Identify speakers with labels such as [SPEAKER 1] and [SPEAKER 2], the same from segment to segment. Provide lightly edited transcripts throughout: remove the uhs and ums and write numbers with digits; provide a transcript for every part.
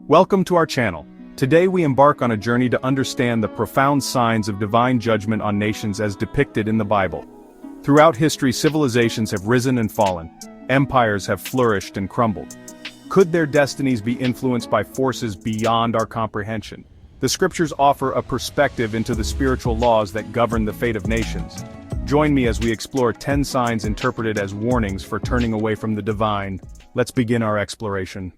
[SPEAKER 1] Welcome to our channel. Today we embark on a journey to understand the profound signs of divine judgment on nations as depicted in the Bible. Throughout history, civilizations have risen and fallen. Empires have flourished and crumbled. Could their destinies be influenced by forces beyond our comprehension? The scriptures offer a perspective into the spiritual laws that govern the fate of nations. Join me as we explore 10 signs interpreted as warnings for turning away from the divine. Let's begin our exploration.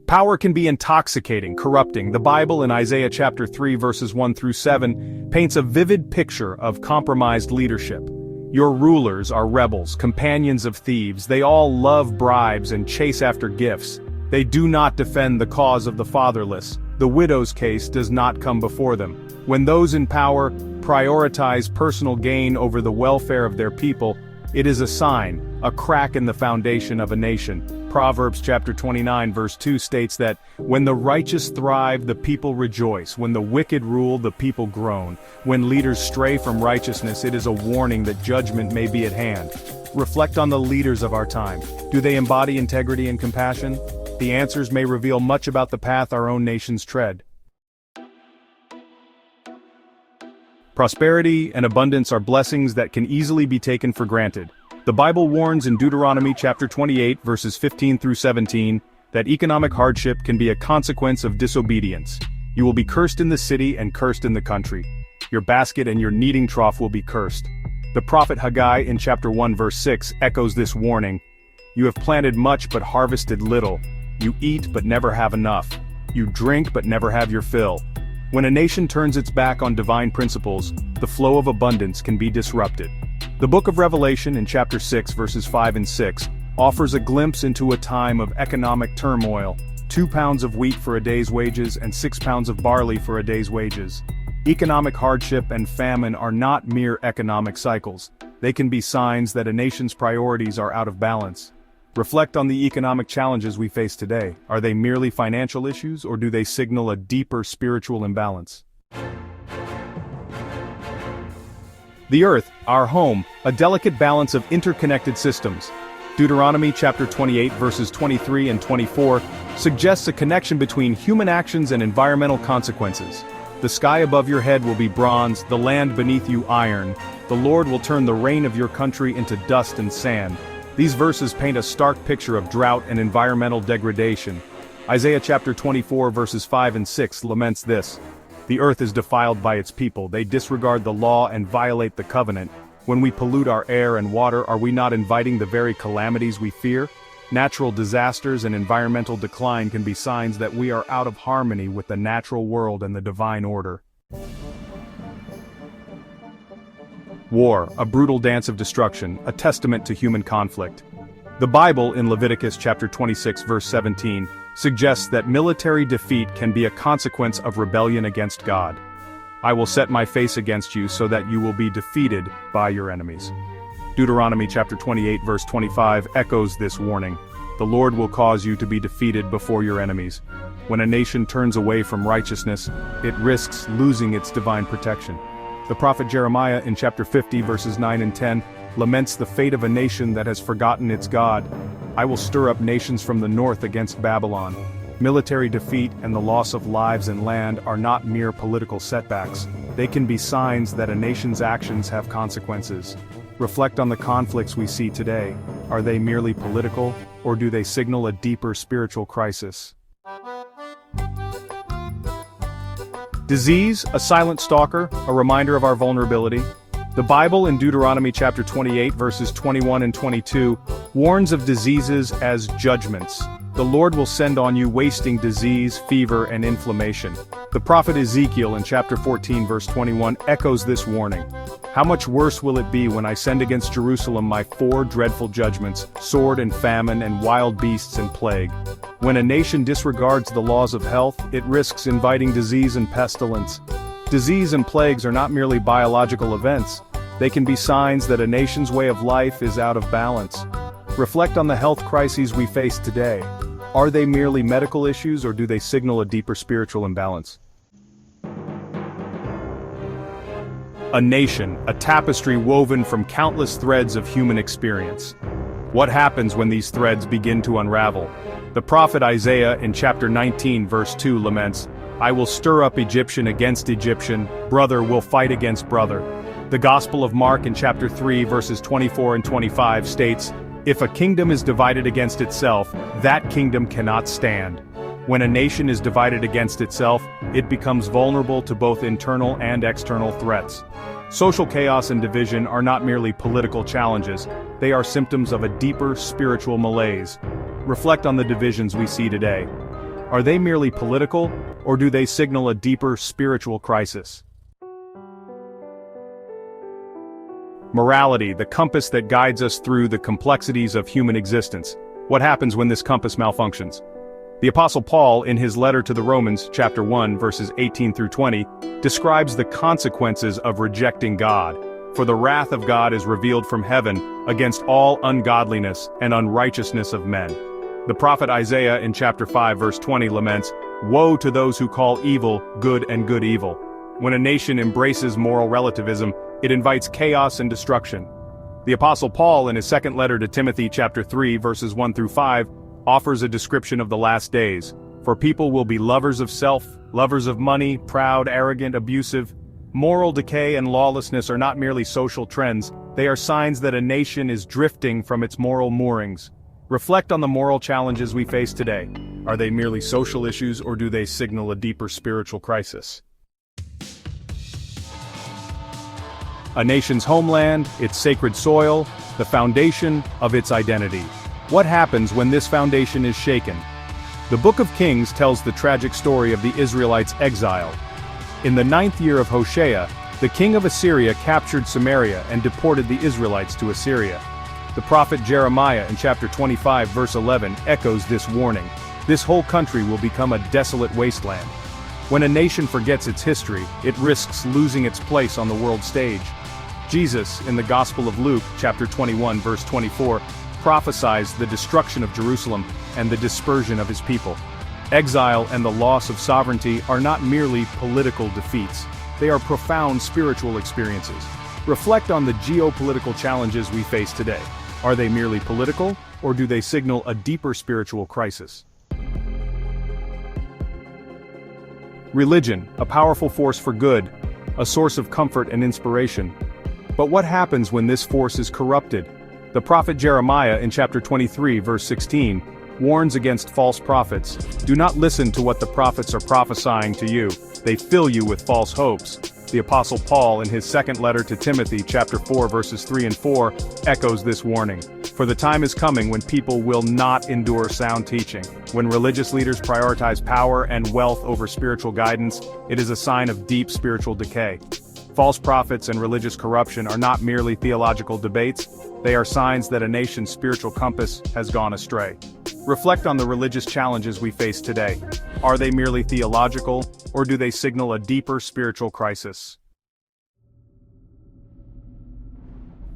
[SPEAKER 1] Power can be intoxicating, corrupting. The Bible in Isaiah chapter 3 verses 1 through 7 paints a vivid picture of compromised leadership. Your rulers are rebels, companions of thieves. They all love bribes and chase after gifts. They do not defend the cause of the fatherless. The widow's case does not come before them. When those in power prioritize personal gain over the welfare of their people, it is a sign, a crack in the foundation of a nation. Proverbs chapter 29 verse 2 states that, "When the righteous thrive, the people rejoice. When the wicked rule, the people groan. When leaders stray from righteousness, it is a warning that judgment may be at hand." Reflect on the leaders of our time. Do they embody integrity and compassion? The answers may reveal much about the path our own nations tread. Prosperity and abundance are blessings that can easily be taken for granted. The Bible warns in Deuteronomy chapter 28 verses 15 through 17 that economic hardship can be a consequence of disobedience. You will be cursed in the city and cursed in the country. Your basket and your kneading trough will be cursed. The prophet Haggai in chapter 1 verse 6 echoes this warning. You have planted much but harvested little. You eat but never have enough. You drink but never have your fill. When a nation turns its back on divine principles, the flow of abundance can be disrupted. The book of Revelation in chapter 6 verses 5 and 6 offers a glimpse into a time of economic turmoil. 2 pounds of wheat for a day's wages and 6 pounds of barley for a day's wages. Economic hardship and famine are not mere economic cycles. They can be signs that a nation's priorities are out of balance. Reflect on the economic challenges we face today. Are they merely financial issues, or do they signal a deeper spiritual imbalance? The earth, our home, a delicate balance of interconnected systems. Deuteronomy chapter 28 verses 23 and 24 suggests a connection between human actions and environmental consequences. The sky above your head will be bronze, the land beneath you iron. The Lord will turn the rain of your country into dust and sand. These verses paint a stark picture of drought and environmental degradation. Isaiah chapter 24 verses 5 and 6 laments this. The earth is defiled by its people. They disregard the law and violate the covenant. When we pollute our air and water, are we not inviting the very calamities we fear? Natural disasters and environmental decline can be signs that we are out of harmony with the natural world and the divine order. War, a brutal dance of destruction, a testament to human conflict. The Bible in Leviticus chapter 26 verse 17 suggests that military defeat can be a consequence of rebellion against God. I will set my face against you so that you will be defeated by your enemies. Deuteronomy chapter 28 verse 25 echoes this warning. The Lord will cause you to be defeated before your enemies. When a nation turns away from righteousness, it risks losing its divine protection. The prophet Jeremiah in chapter 50 verses 9 and 10 laments the fate of a nation that has forgotten its God. I will stir up nations from the north against Babylon. Military defeat and the loss of lives and land are not mere political setbacks. They can be signs that a nation's actions have consequences. Reflect on the conflicts we see today. Are they merely political, or do they signal a deeper spiritual crisis? Disease, a silent stalker, a reminder of our vulnerability. The Bible in Deuteronomy chapter 28 verses 21 and 22 warns of diseases as judgments. The Lord will send on you wasting disease, fever, and inflammation. The prophet Ezekiel in chapter 14 verse 21 echoes this warning. How much worse will it be when I send against Jerusalem my 4 dreadful judgments, sword and famine and wild beasts and plague. When a nation disregards the laws of health, it risks inviting disease and pestilence. Disease and plagues are not merely biological events. They can be signs that a nation's way of life is out of balance. Reflect on the health crises we face today. Are they merely medical issues, or do they signal a deeper spiritual imbalance? A nation, a tapestry woven from countless threads of human experience. What happens when these threads begin to unravel? The prophet Isaiah in chapter 19 verse 2 laments, "I will stir up Egyptian against Egyptian, brother will fight against brother." The Gospel of Mark in chapter 3 verses 24 and 25 states, "If a kingdom is divided against itself, that kingdom cannot stand." When a nation is divided against itself, it becomes vulnerable to both internal and external threats. Social chaos and division are not merely political challenges, they are symptoms of a deeper spiritual malaise. Reflect on the divisions we see today. Are they merely political, or do they signal a deeper spiritual crisis? Morality, the compass that guides us through the complexities of human existence. What happens when this compass malfunctions? The Apostle Paul, in his letter to the Romans, chapter 1, verses 18 through 20, describes the consequences of rejecting God. For the wrath of God is revealed from heaven against all ungodliness and unrighteousness of men. The prophet Isaiah in chapter 5 verse 20 laments, "Woe to those who call evil good and good evil." When a nation embraces moral relativism, it invites chaos and destruction. The Apostle Paul in his second letter to Timothy chapter 3 verses 1 through 5 offers a description of the last days. For people will be lovers of self, lovers of money, proud, arrogant, abusive. Moral decay and lawlessness are not merely social trends, they are signs that a nation is drifting from its moral moorings. Reflect on the moral challenges we face today. Are they merely social issues, or do they signal a deeper spiritual crisis? A nation's homeland, its sacred soil, the foundation of its identity. What happens when this foundation is shaken? The Book of Kings tells the tragic story of the Israelites' exile. In the 9th year of Hoshea, the king of Assyria captured Samaria and deported the Israelites to Assyria. The prophet Jeremiah in chapter 25 verse 11 echoes this warning. This whole country will become a desolate wasteland. When a nation forgets its history, it risks losing its place on the world stage. Jesus, in the Gospel of Luke, chapter 21 verse 24, prophesies the destruction of Jerusalem and the dispersion of his people. Exile and the loss of sovereignty are not merely political defeats, they are profound spiritual experiences. Reflect on the geopolitical challenges we face today. Are they merely political, or do they signal a deeper spiritual crisis? Religion, a powerful force for good, a source of comfort and inspiration. But what happens when this force is corrupted? The prophet Jeremiah in chapter 23 verse 16 warns against false prophets. Do not listen to what the prophets are prophesying to you. They fill you with false hopes. The Apostle Paul in his second letter to Timothy chapter 4 verses 3 and 4 echoes this warning. For the time is coming when people will not endure sound teaching. When religious leaders prioritize power and wealth over spiritual guidance, it is a sign of deep spiritual decay. False prophets and religious corruption are not merely theological debates, they are signs that a nation's spiritual compass has gone astray. Reflect on the religious challenges we face today. Are they merely theological, or do they signal a deeper spiritual crisis?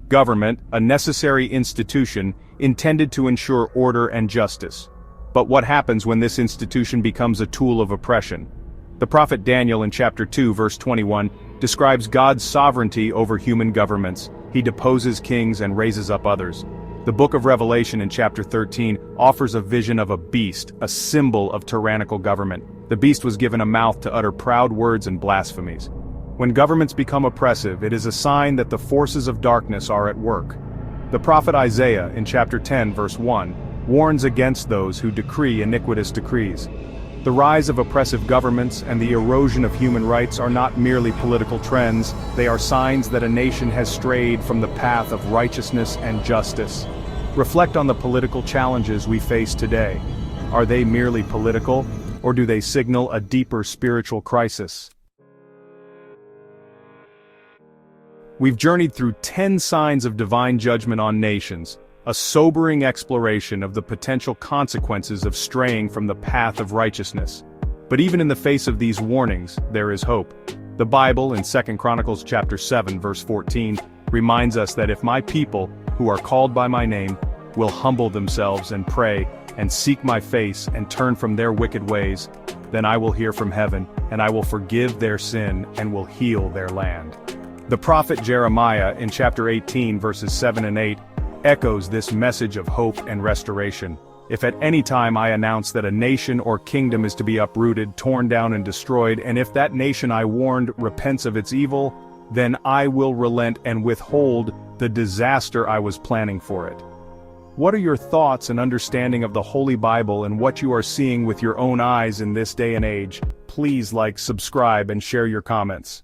[SPEAKER 1] Government, a necessary institution intended to ensure order and justice. But what happens when this institution becomes a tool of oppression? The prophet Daniel in chapter 2 verse 21 describes God's sovereignty over human governments. He deposes kings and raises up others. The book of Revelation in chapter 13 offers a vision of a beast, a symbol of tyrannical government. The beast was given a mouth to utter proud words and blasphemies. When governments become oppressive, it is a sign that the forces of darkness are at work. The prophet Isaiah in chapter 10 verse 1 warns against those who decree iniquitous decrees. The rise of oppressive governments and the erosion of human rights are not merely political trends, they are signs that a nation has strayed from the path of righteousness and justice. Reflect on the political challenges we face today. Are they merely political, or do they signal a deeper spiritual crisis? We've journeyed through 10 signs of divine judgment on nations, a sobering exploration of the potential consequences of straying from the path of righteousness. But even in the face of these warnings, there is hope. The Bible in 2 Chronicles chapter 7 verse 14 reminds us that if my people, who are called by my name, will humble themselves and pray, and seek my face and turn from their wicked ways, then I will hear from heaven, and I will forgive their sin and will heal their land. The prophet Jeremiah in chapter 18 verses 7 and 8 echoes this message of hope and restoration. If at any time I announce that a nation or kingdom is to be uprooted, torn down and destroyed, and if that nation I warned repents of its evil, then I will relent and withhold the disaster I was planning for it. What are your thoughts and understanding of the Holy Bible and what you are seeing with your own eyes in this day and age? Please like, subscribe, and share your comments.